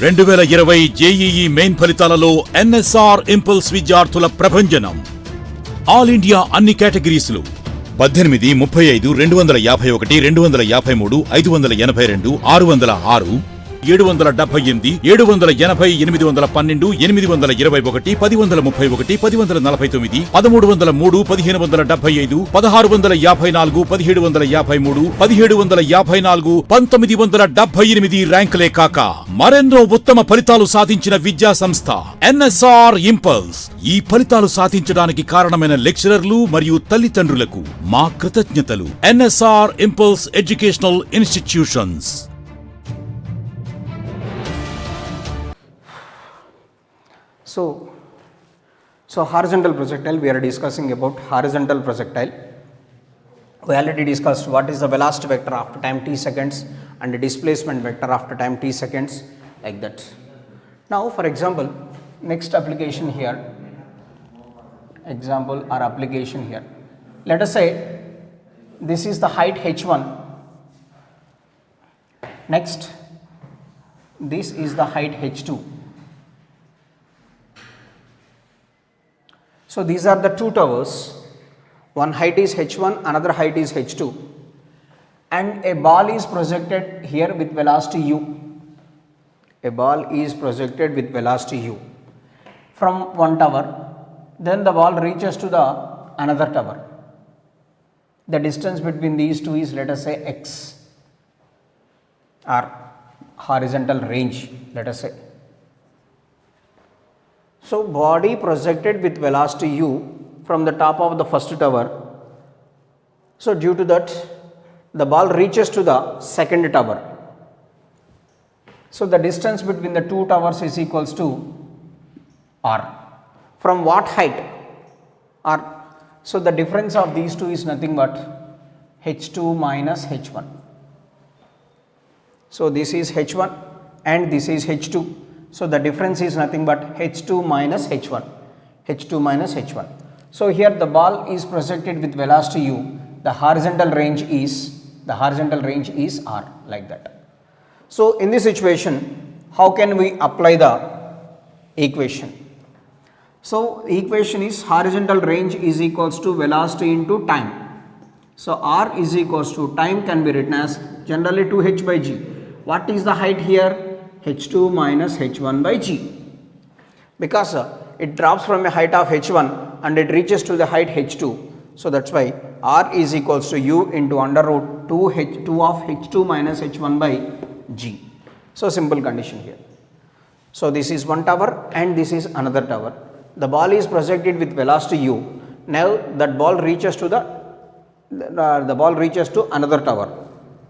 2020 JEE main ఫలితాలలో NSR impulse విద్యార్థుల ప్రభంజనం. ఆల్ ఇండియా అన్ని కేటగిరీస్లు 18, 35, 251, 253, 582, 606, 778, 780, 812, 821, 1031, 1039, 1303, 1575, 1654, 1753, 1754, 1978 ర్యాంకులే కాక మరెన్నో ఉత్తమ ఫలితాలు సాధించిన విద్యా సంస్థ ఎన్ఎస్ఆర్ ఇంపల్స్. ఈ ఫలితాలు సాధించడానికి కారణమైన లెక్చరర్లు మరియు తల్లిదండ్రులకు మా కృతజ్ఞతలు. NSR impulse educational institutions. So horizontal projectile, we are discussing about horizontal projectile. We already discussed what is the velocity vector after time t seconds and the displacement vector after time t seconds, like that. Now for example, next application here, example or application here. Let us say this is the height h1. Next, this is the height h2. So these are the two towers. One height is h1, another height is h2, and a ball is projected here with velocity u. A ball is projected with velocity u from one tower. Then the ball reaches to the another tower. The distance between these two is, let us say, x, or horizontal range, let us say. So body projected with velocity u from the top of the first tower. So due to that, the ball reaches to the second tower. So the distance between the two towers is equals to r. From what height? R. So the difference of these two is nothing but h2 minus h1. So this is h1 and this is h2. So the difference is nothing but h2 minus h1. h2 minus h1. So here the ball is projected with velocity u. The horizontal range is r, like that. So in this situation, how can we apply the equation? So equation is horizontal range is equals to velocity into time. So r is equals to time can be written as generally 2h by g. What is the height here? h2 minus h1 by g. Because it drops from a height of h1 and it reaches to the height h2. So that's why r is equals to u into under root 2 of h2 minus h1 by g. So simple condition here. So this is one tower and this is another tower. The ball is projected with velocity u. Now that ball reaches to another tower.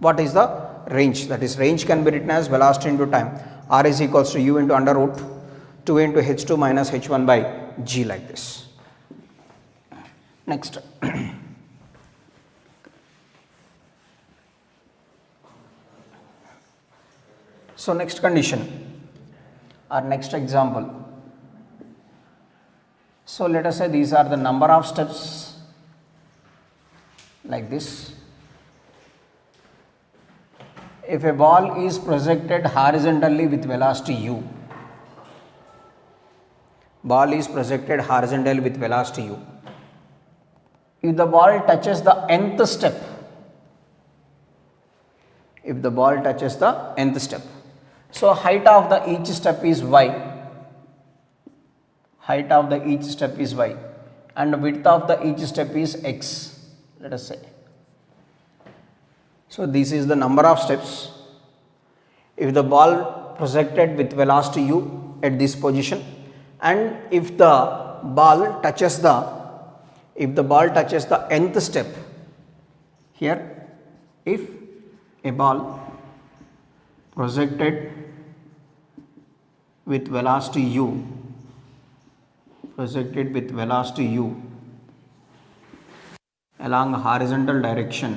What is the range? That is, range can be written as velocity into time. R is equals to u into under root 2 into h2 minus h1 by g, like this. Next. So next condition or next example. So let us say these are the number of steps, like this. If a ball is projected horizontally with velocity u, ball is projected horizontally with velocity u. If the ball touches the nth step, so height of the each step is y, and width of the each step is x, let us say. So this is the number of steps. If the ball projected with velocity u at this position, and if the ball touches the nth step here, if a ball projected with velocity u along horizontal direction,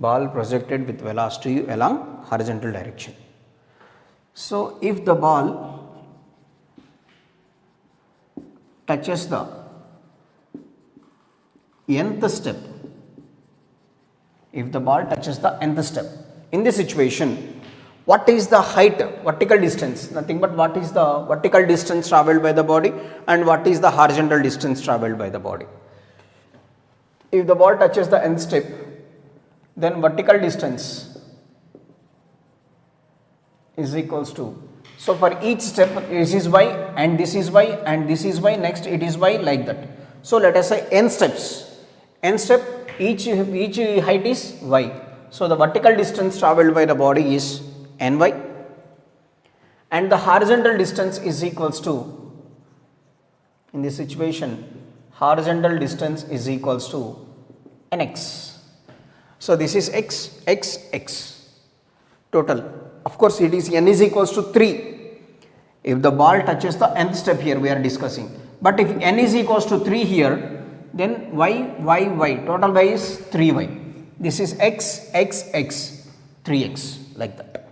ball projected with velocity u along horizontal direction. So if the ball touches the nth step, if the ball touches the nth step, in this situation, what is the height, vertical distance? Nothing but what is the vertical distance travelled by the body and what is the horizontal distance travelled by the body. If the ball touches the nth step, then vertical distance is equals to, so for each step this is y and this is y and this is y, next it is y, like that. So let us say n steps, n step, each height is y. So the vertical distance travelled by the body is ny and the horizontal distance is equals to, in this situation, horizontal distance is equals to nx. So this is x, x, x total. Of course, it is n is equals to 3 if the ball touches the nth step here we are discussing. But if n is equals to 3 here, then y, y, y, total y is 3y. This is x, x, x, 3x, like that.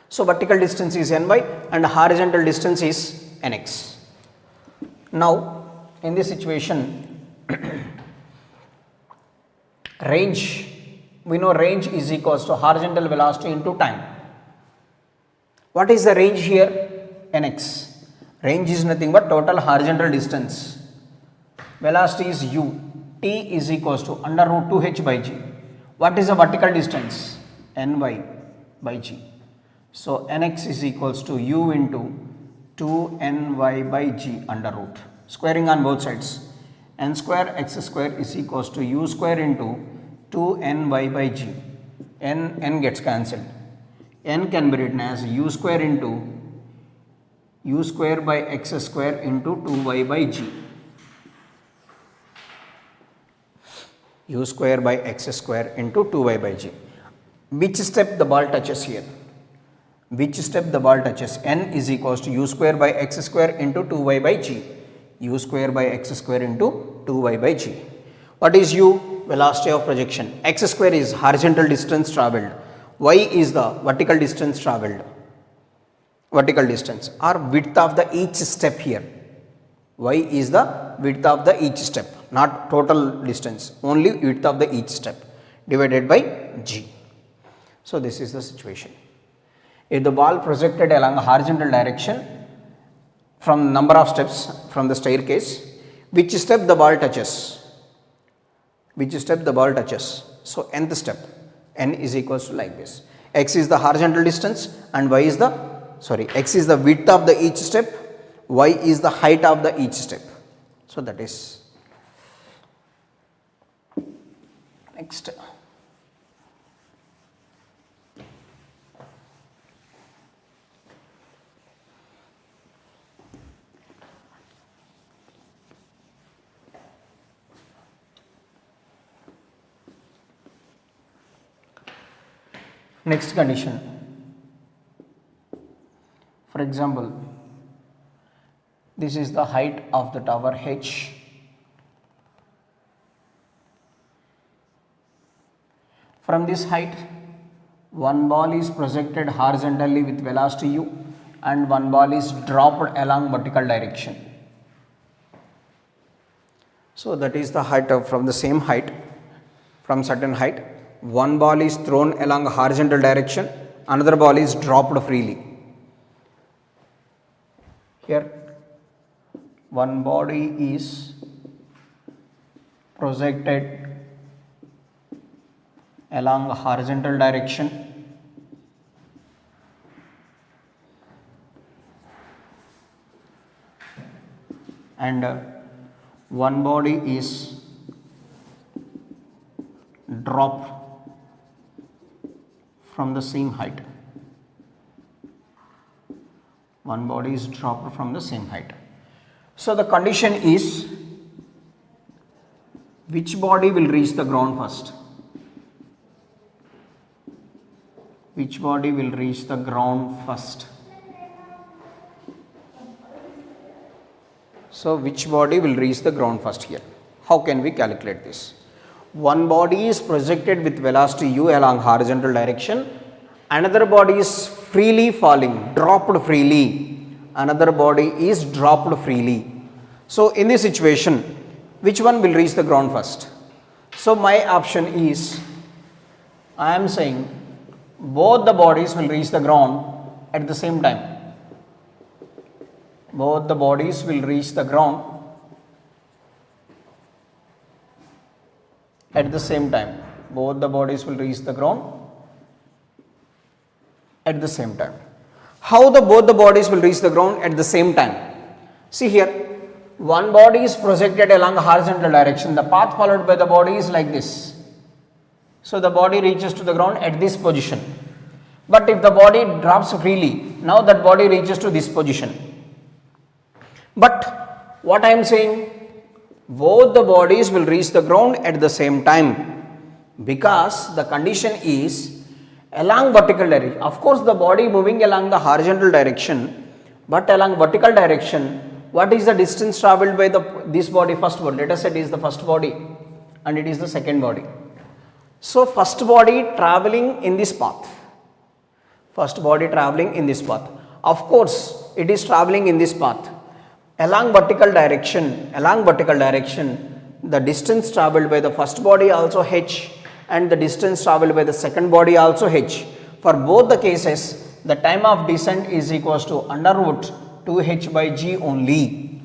So vertical distance is ny and horizontal distance is nx. Now in this situation, range, we know range is equals to horizontal velocity into time. What is the range here? Nx. Range is nothing but total horizontal distance. Velocity is u. T is equals to under root 2h by g. What is the vertical distance? Ny by g. So nx is equals to u into 2ny by g under root. Squaring on both sides. N square x square is equals to u square into 2ny by g. N gets cancelled. N can be written as u square into u square by x square into 2y by g. U square by x square into 2y by g. Which step the ball touches here? Which step the ball touches? N is equals to u square by x square into 2y by g. U square by x square into 2y by g. What is u? Velocity of projection. X square is horizontal distance travelled. Y is the vertical distance travelled. Vertical distance or width of the each step here. Y is the width of the each step, not total distance, only width of the each step divided by g. So this is the situation. If the ball projected along a horizontal direction from number of steps from the staircase, which step the ball touches? Which step the ball touches? So nth step, n is equals to like this. X is the horizontal distance and y is the, x is the width of the each step, y is the height of the each step. So that is next. Next condition. For example, this is the height of the tower H. From this height, one ball is projected horizontally with velocity u and one ball is dropped along vertical direction. So that is the height of, from the same height, from certain height, one ball is thrown along a horizontal direction, another ball is dropped freely. Here one body is projected along a horizontal direction and one body is dropped from the same height. One body is dropped from the same height. So the condition is, which body will reach the ground first? Which body will reach the ground first? So which body will reach the ground first here? How can we calculate this? One body is projected with velocity u along horizontal direction, another body is freely falling, dropped freely, another body is dropped freely. So in this situation, which one will reach the ground first? So my option is, I am saying both the bodies will reach the ground at the same time. Both the bodies will reach the ground at the same time. Both the bodies will reach the ground at the same time. How both the bodies will reach the ground at the same time? See here, one body is projected along a horizontal direction. The path followed by the body is like this. So the body reaches to the ground at this position. But if the body drops freely, now that body reaches to this position. But what I am saying, both the bodies will reach the ground at the same time, because the condition is along vertical direction. Of course, the body moving along the horizontal direction, but along vertical direction, what is the distance travelled by this body, first body? Let us say it is the first body and it is the second body. So first body travelling in this path. First body travelling in this path. Of course, it is travelling in this path. Along vertical direction, the distance travelled by the first body also h, and the distance travelled by the second body also h. For both the cases, the time of descent is equals to under root 2h by g only.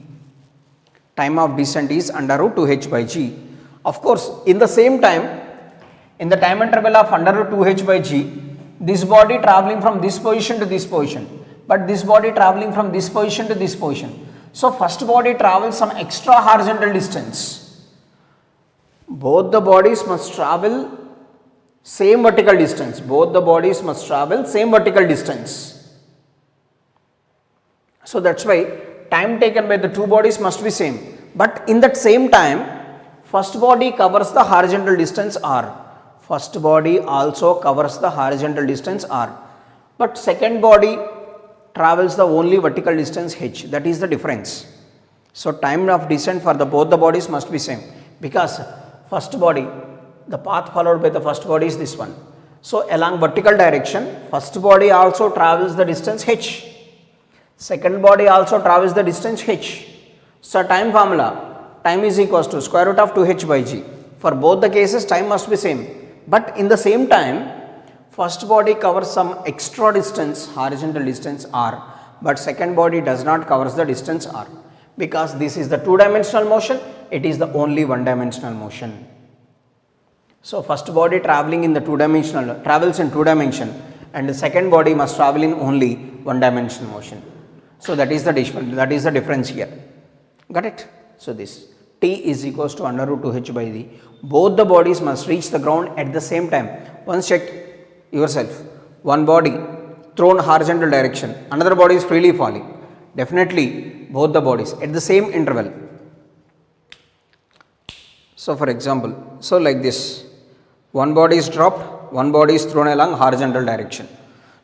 Time of descent is under root 2h by g. Of course, in the same time, in the time interval of under root 2h by g, this body travelling from this position to this position, but this body travelling from this position to this position. So first body travels some extra horizontal distance. Both the bodies must travel same vertical distance. Both the bodies must travel same vertical distance. So that's why time taken by the two bodies must be same. But in that same time, first body covers the horizontal distance r. First body also covers the horizontal distance r. But second body travels the only vertical distance h. That is the difference. So time of descent for both the bodies must be same, because first body, the path followed by the first body is this one. So along vertical direction, first body also travels the distance h. Second body also travels the distance h. So time formula, time is equals to square root of 2h by g. For both the cases, time must be same. But in the same time, first body covers some extra distance, horizontal distance r, but second body does not covers the distance r, because this is the two-dimensional motion, it is the only one-dimensional motion. So first body traveling in the two-dimensional, travels in two dimension, and the second body must travel in only one-dimensional motion. So that is the difference here. Got it? So this t is equals to under root 2h by d. Both the bodies must reach the ground at the same time. Once check yourself, one body thrown horizontal direction, another body is freely falling. Definitely both the bodies at the same interval. So for example, so like this, one body is dropped, one body is thrown along horizontal direction.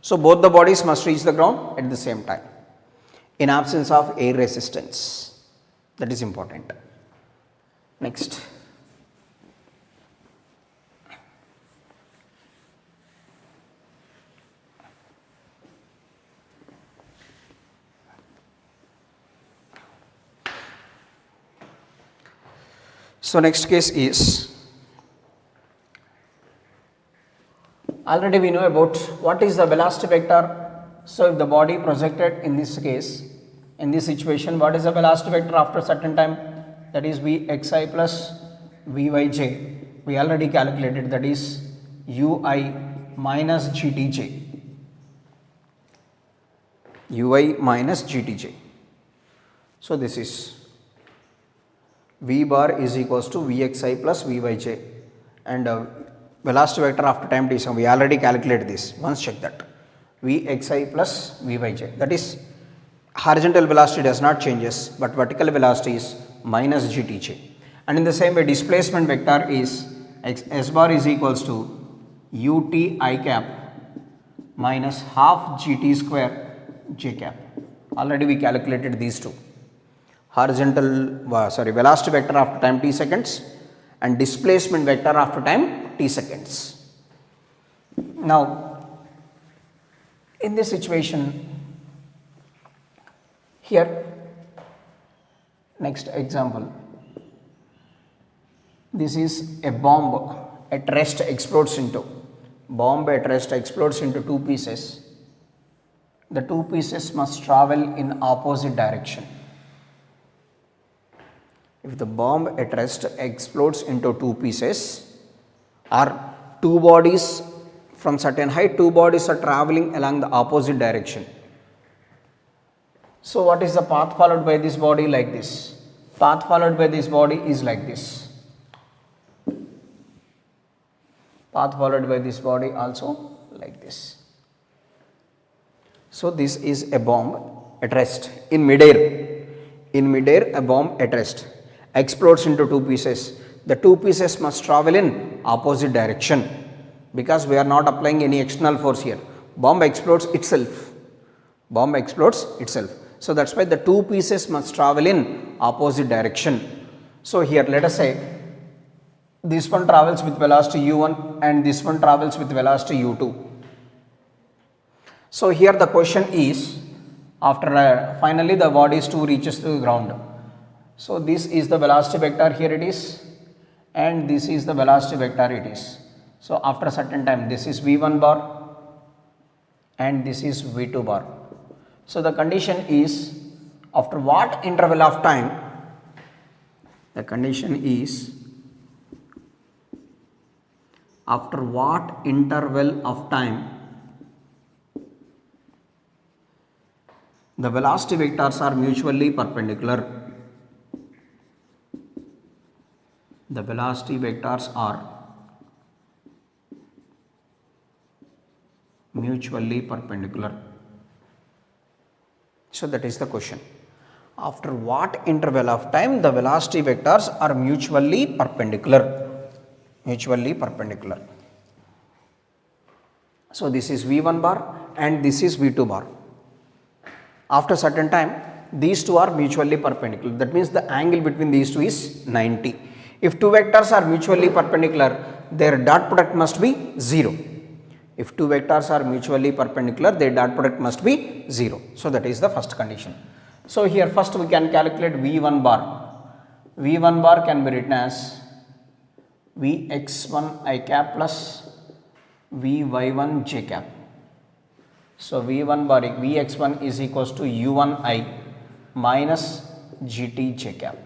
So both the bodies must reach the ground at the same time in absence of air resistance. That is important. Next. So next case is, already we know about what is the velocity vector. So if the body projected in this case, in this situation, what is the velocity vector after certain time? That is Vxi plus Vyj. We already calculated, that is Ui minus Gtj. Ui minus Gtj. So this is V bar is equals to Vxi plus Vyj, and velocity vector after time t, so we already calculated this. Once check that, Vxi plus Vyj, that is horizontal velocity does not changes, but vertical velocity is minus Gtj. And in the same way, displacement vector is S bar is equals to Ut I cap minus half Gt square J cap. Already we calculated these two. Velocity vector after time t seconds and displacement vector after time t seconds. Now, in this situation, here, next example, This is a bomb at rest explodes into. Bomb at rest explodes into two pieces. The two pieces must travel in opposite direction. If the bomb at rest explodes into two pieces, or two bodies from certain height, two bodies are traveling along the opposite direction. So what is the path followed by this body? Like this. Path followed by this body is like this. Path followed by this body also like this. So this is a bomb at rest in midair. In midair, a bomb at rest explodes into two pieces. The two pieces must travel in opposite direction because we are not applying any external force here. Bomb explodes itself. Bomb explodes itself. So that's why the two pieces must travel in opposite direction. So here let us say this one travels with velocity u1 and this one travels with velocity u2. So here the question is, after finally the bodies 2 reaches to the ground. So this is the velocity vector, here it is, and this is the velocity vector it is. So after a certain time this is v1 bar and this is v2 bar. So the condition is, after what interval of time, the condition is after what interval of time the velocity vectors are mutually perpendicular. The velocity vectors are mutually perpendicular. So that is the question. After what interval of time the velocity vectors are mutually perpendicular? Mutually perpendicular. So this is v1 bar and this is v2 bar. After certain time these two are mutually perpendicular. That means the angle between these two is 90. If two vectors are mutually perpendicular, their dot product must be 0. If two vectors are mutually perpendicular, their dot product must be 0. So that is the first condition. So here first we can calculate v1 bar. v1 bar can be written as vx1 I cap plus vy1 j cap. So v1 bar vx1 is equals to u1 I minus gt j cap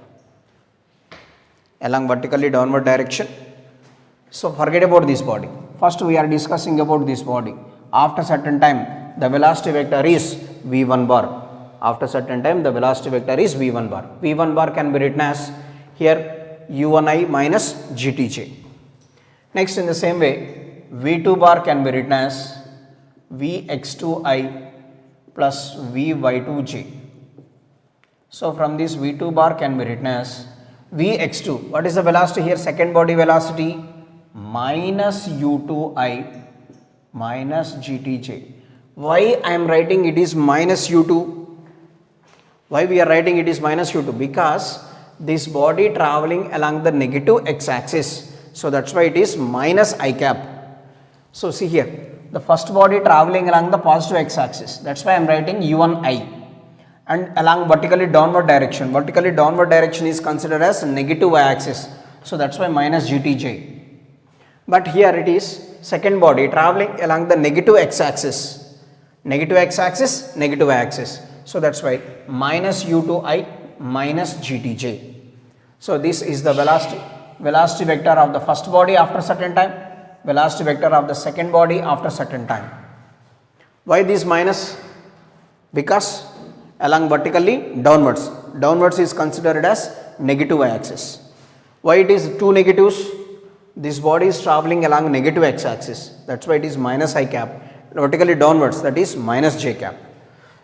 along vertically downward direction. So forget about this body. First we are discussing about this body. After certain time the velocity vector is v1 bar. After certain time the velocity vector is v1 bar. v1 bar can be written as here u1 I minus gtj. Next in the same way v2 bar can be written as vx2 I plus vy2j. So from this v2 bar can be written as vx2. What is the velocity here? Second body velocity minus u2 I minus gtj. Why I am writing it is minus u2? Why we are writing it is minus u2? Because this body traveling along the negative x-axis. So that's why it is minus I cap. So see here, the first body traveling along the positive x-axis. That's why I am writing u1 I. And along vertically downward direction. Vertically downward direction is considered as negative y-axis. So that's why minus gtj. But here it is second body traveling along the negative x-axis. Negative x-axis, negative y-axis. So that's why minus u2 I minus gtj. So this is the velocity vector of the first body after certain time, velocity vector of the second body after certain time. Why this minus? Because along vertically downwards. Downwards is considered as negative y-axis. Why it is two negatives? This body is traveling along negative x-axis. That's why it is minus I cap. Vertically downwards, that is minus j cap.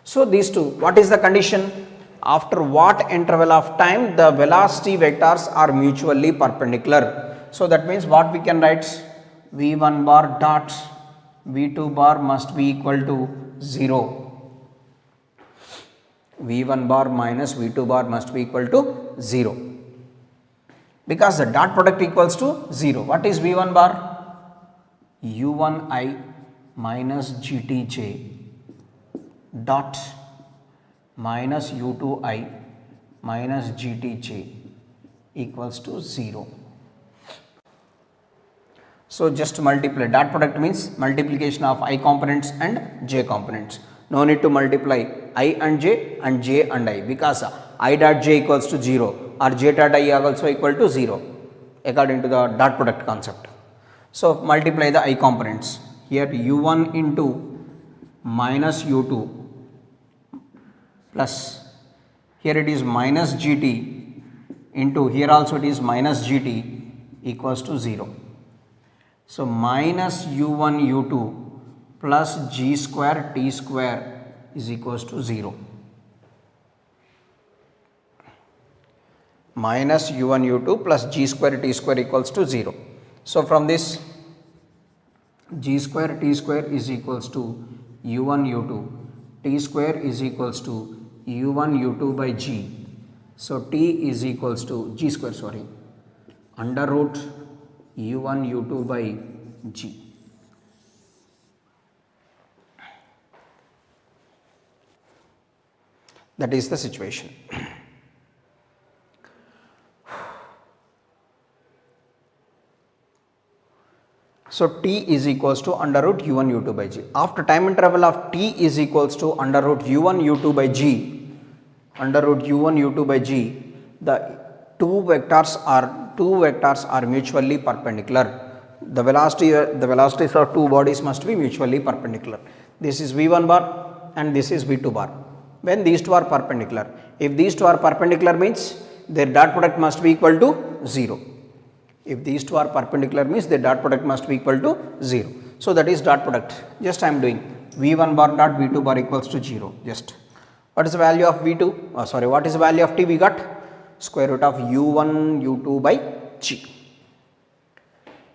So these two, what is the condition? After what interval of time the velocity vectors are mutually perpendicular? So that means what we can write? v1 bar dot v2 bar must be equal to 0. v1 bar minus v2 bar must be equal to 0. Because the dot product equals to 0. What is v1 bar? u1 I minus gtj dot minus u2 I minus gtj equals to 0. So just multiply. Dot product means multiplication of I components and j components. No need to multiply I and j and I, because I dot j equals to 0 or j dot I also equal to 0 according to the dot product concept. So multiply the I components. Here u1 into minus u2 plus, here it is minus gt into, here also it is minus gt equals to 0. So minus u1 u2 plus g square t square is equals to 0. Minus u1 u2 plus g square t square equals to 0. So from this, g square t square is equals to u1 u2, t square is equals to u1 u2 by g. So t is equals to g square, sorry, under root u1 u2 by g. That is the situation. So t is equals to under root u1 u2 by g. After time interval of t is equals to under root u1 u2 by g, under root u1 u2 by g, the two vectors are mutually perpendicular. The velocities of two bodies must be mutually perpendicular. This is v1 bar and this is v2 bar. When these two are perpendicular, if these two are perpendicular means their dot product must be equal to 0. If these two are perpendicular means their dot product must be equal to 0. So that is dot product. Just I am doing v1 bar dot v2 bar equals to 0. Just what is the value of v2? What is the value of t? We got square root of u1 u2 by g.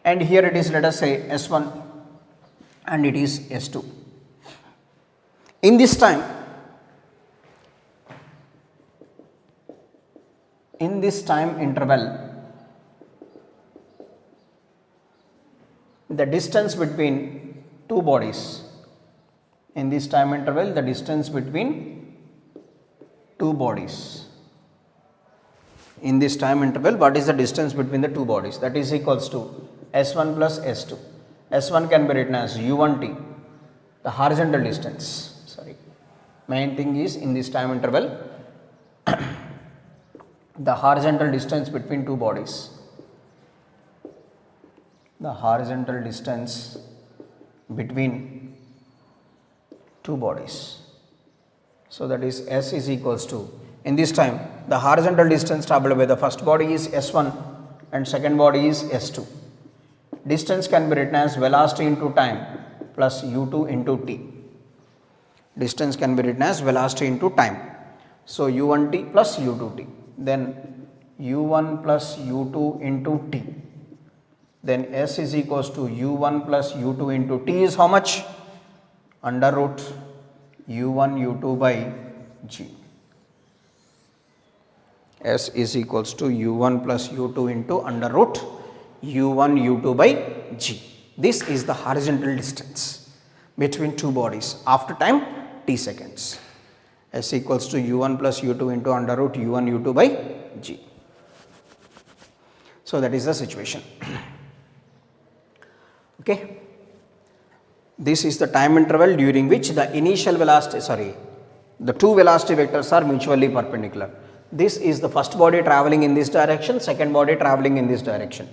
And here it is, let us say s1 and it is s2. In this time interval, the distance between two bodies, in this time interval the distance between two bodies, in this time interval what is the distance between the two bodies? That is equals to s1 plus s2. s1 can be written as u1t, the horizontal distance, main thing is in this time interval the horizontal distance between two bodies, the horizontal distance between two bodies. So that is s is equals to, in this time the horizontal distance traveled by the first body is s1 and second body is s2. Distance can be written as velocity into time plus u2 into t. Distance can be written as velocity into time. So u1t plus u2t, then u1 plus u2 into t. Then s is equals to u1 plus u2 into t is how much? Under root u1 u2 by g. S is equals to u1 plus u2 into under root u1 u2 by g. This is the horizontal distance between two bodies after time t seconds. S equals to u1 plus u2 into under root u1 u2 by g. So that is the situation. Okay. This is the time interval during which the initial velocity, the two velocity vectors are mutually perpendicular. This is the first body traveling in this direction, second body traveling in this direction.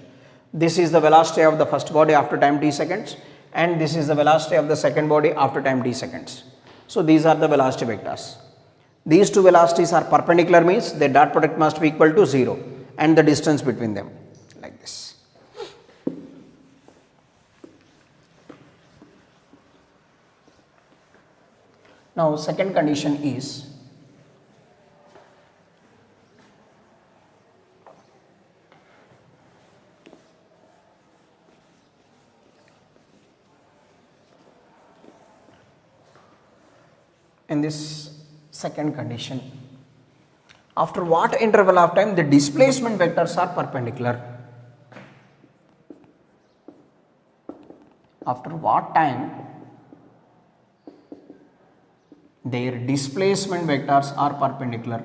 This is the velocity of the first body after time t seconds and this is the velocity of the second body after time t seconds. So these are the velocity vectors. These two velocities are perpendicular means their dot product must be equal to 0 and the distance between them, like this. Now second condition is in this second condition, after what interval of time the displacement vectors are perpendicular? After what time their displacement vectors are perpendicular?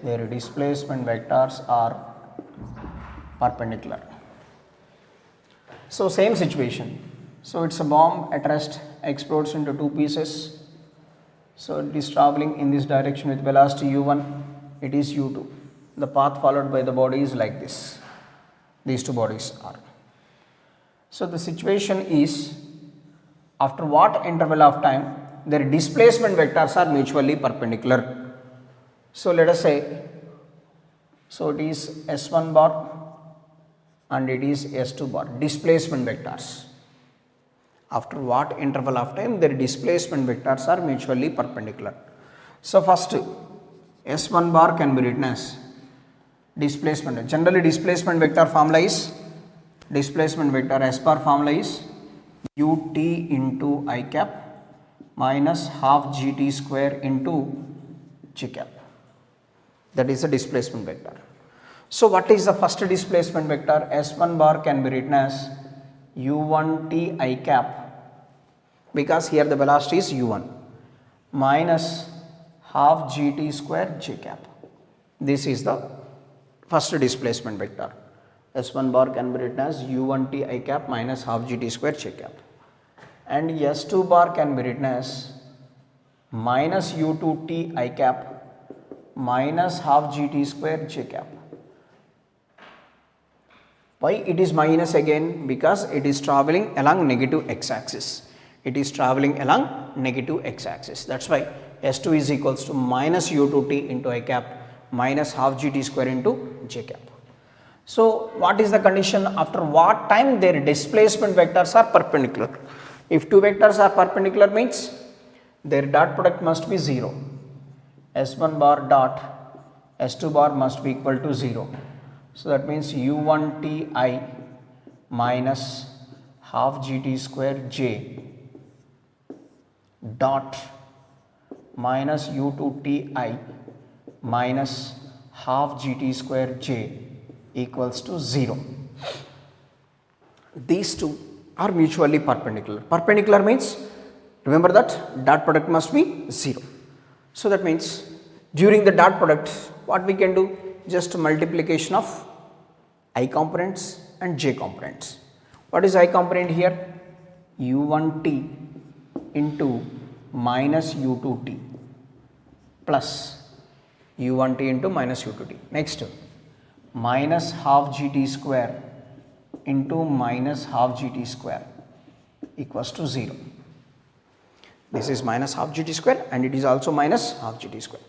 Their displacement vectors are perpendicular. So same situation. So it's a bomb at rest, explodes into two pieces. So it is traveling in this direction with velocity u1, it is u2. The path followed by the body is like this. These two bodies are. So the situation is, after what interval of time their displacement vectors are mutually perpendicular. So let us say, so it is S1 bar and it is S2 bar, displacement vectors. After what interval of time their displacement vectors are mutually perpendicular. So first S1 bar can be written as displacement. Generally displacement vector formula is, displacement vector S bar formula is ut into I cap minus half gt square into g cap. That is the displacement vector. So what is the first displacement vector? S1 bar can be written as u1t I cap, because here the velocity is u1, minus half gt square j cap. This is the first displacement vector. S1 bar can be written as u1t I cap minus half gt square j cap. And S2 bar can be written as minus u2t I cap minus half gt square j cap. Why it is minus again? Because it is traveling along negative x-axis. It is traveling along negative x-axis. That's why S2 is equals to minus u2t into I cap minus half gt square into j cap. So what is the condition? After what time their displacement vectors are perpendicular? If two vectors are perpendicular means their dot product must be 0. S1 bar dot S2 bar must be equal to 0. So that means u1t I minus half gt square j dot minus u2t I minus half gt square j equals to 0. These two are mutually perpendicular. Perpendicular means, remember that dot product must be 0. So that means during the dot product what we can do? Just multiplication of I components and j components. What is I component here? u1t into minus u2t plus u1t into minus u2t. Next, minus half gt square into minus half gt square equals to 0. This is minus half gt square and it is also minus half gt square.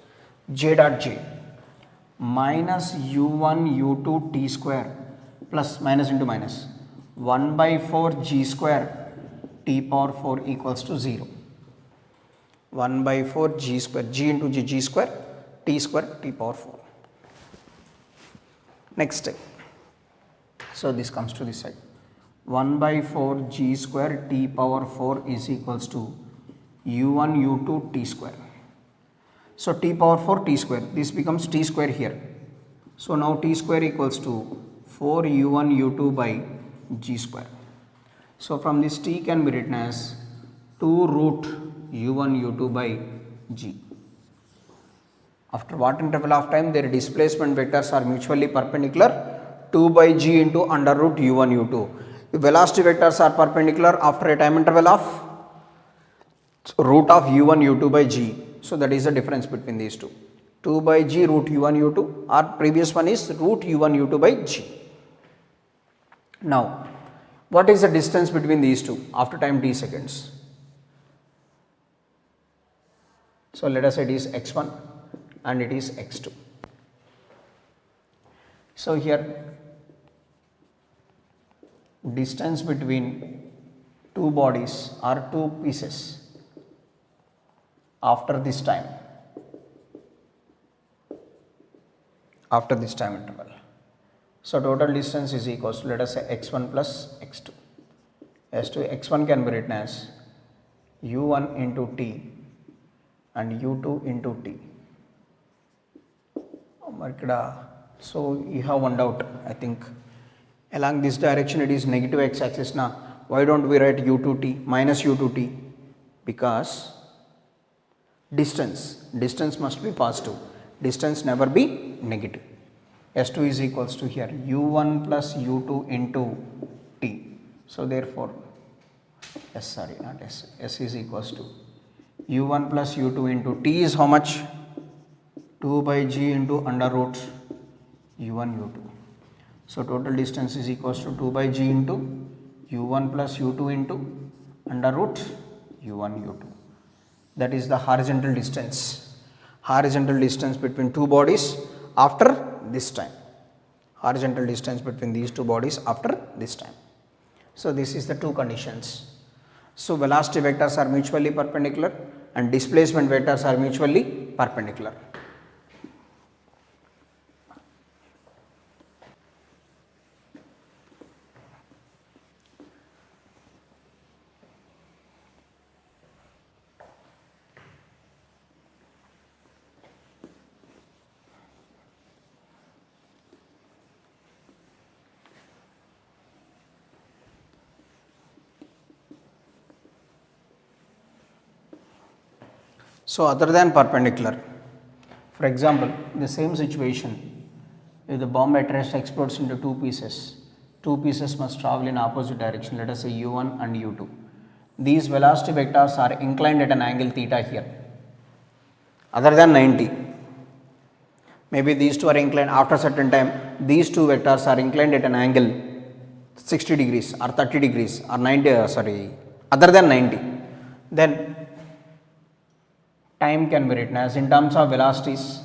J dot j minus u1 u2 t square plus minus into minus 1 by 4 g square t power 4 equals to 0. 1 by 4 g square, g into g square, t square t power 4. Next, so this comes to this side. 1 by 4 g square t power 4 is equals to u1 u2 t square. So t power 4 t square, this becomes t square here. So now t square equals to 4 u1 u2 by g square. So from this t can be written as 2 root u1 u2 by g. After what interval of time their displacement vectors are mutually perpendicular? 2 by g into under root u1 u2. If velocity vectors are perpendicular after a time interval of root of u1 u2 by g. So that is the difference between these two. 2 by g root u1 u2, our previous one is root u1 u2 by g. Now what is the distance between these two after time t seconds? So let us say it is x1 and it is x2. So here distance between two bodies or two pieces after this time interval. So total distance is equals to, let us say, x1 plus x2. S2 x1 can be written as u1 into t and u2 into t. So you have one doubt, I think. Along this direction it is negative x-axis now. Why don't we write u2t minus u2t? Because distance must be positive. Distance never be negative. S2 is equals to here u1 plus u2 into t. So therefore S is equals to u1 plus u2 into t is how much? 2 by g into under root u1 u2. So total distance is equals to 2 by g into u1 plus u2 into under root u1 u2. That is the horizontal distance between two bodies after this time. Horizontal distance between these two bodies after this time. So this is the two conditions. So velocity vectors are mutually perpendicular and displacement vectors are mutually perpendicular. So other than perpendicular, for example, the same situation, if the bomb at rest explodes into two pieces must travel in opposite direction, let us say u1 and u2. These velocity vectors are inclined at an angle theta here, other than 90. Maybe these two are inclined after certain time, these two vectors are inclined at an angle 60 degrees or 30 degrees or 90, other than 90. Then time can be written as in terms of velocities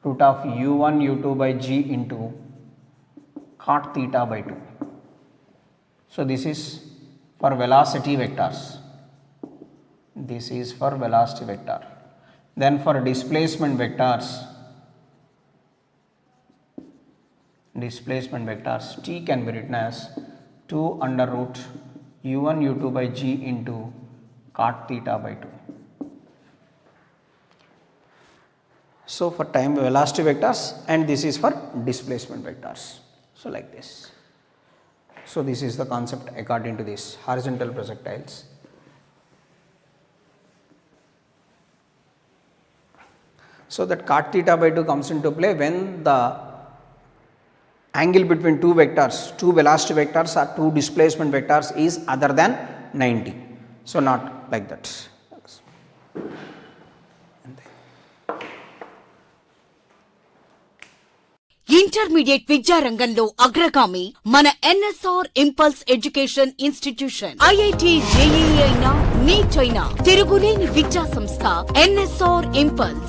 root of u1 u2 by g into cot theta by 2. So this is for velocity vectors. This is for velocity vector. Then for displacement vectors t can be written as 2 under root u1 u2 by g into cot theta by 2. So for time velocity vectors and this is for displacement vectors. So like this. So this is the concept according to this horizontal projectiles. So that cot theta by 2 comes into play when the angle between two vectors, two velocity vectors or two displacement vectors is other than 90. So not like that. Intermediate విద్యారంగంలో అగ్రగామి మన NSR impulse education institution. IIT, JEE అయినా, neat అయినా తిరుగులేని విద్యా సంస్థ NSR impulse.